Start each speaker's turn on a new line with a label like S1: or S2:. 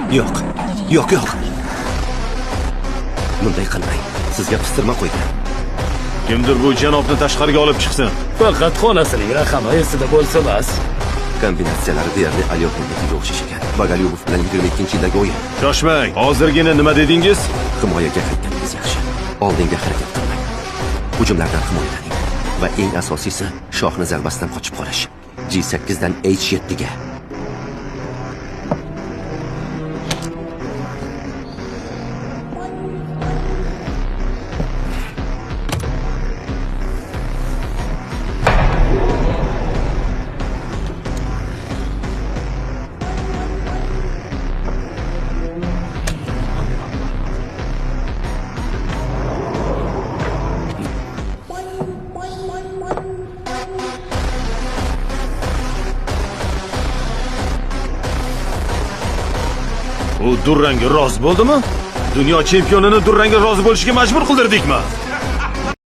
S1: Yo'q. Bunday qilmang. Sizga pistirma qo'ygan.
S2: Kimdir bu janobni tashqariga olib chiqsin.
S3: Faqat xonasining raqami esida bo'lsa bas.
S1: Kombinatsiyalari deyarli Alyopnikiga o'xshash ekan. Bagalyubov bilan 22-yildagi o'yin.
S2: Shoshmang. Hozirgina nima dedingiz?
S1: Himoyaga qaytganingiz yaxshi. Oldinga harakat qilmang. Hujumlardan himoyalaning. Va eng asosiysi, shohni zarbasidan qochib qolish. G8 dan H7 ga.
S2: U durrangga rozi bo'ldimi? Dunyo chempionini durrangga rozi bo'lishga majbur qildirdikmi?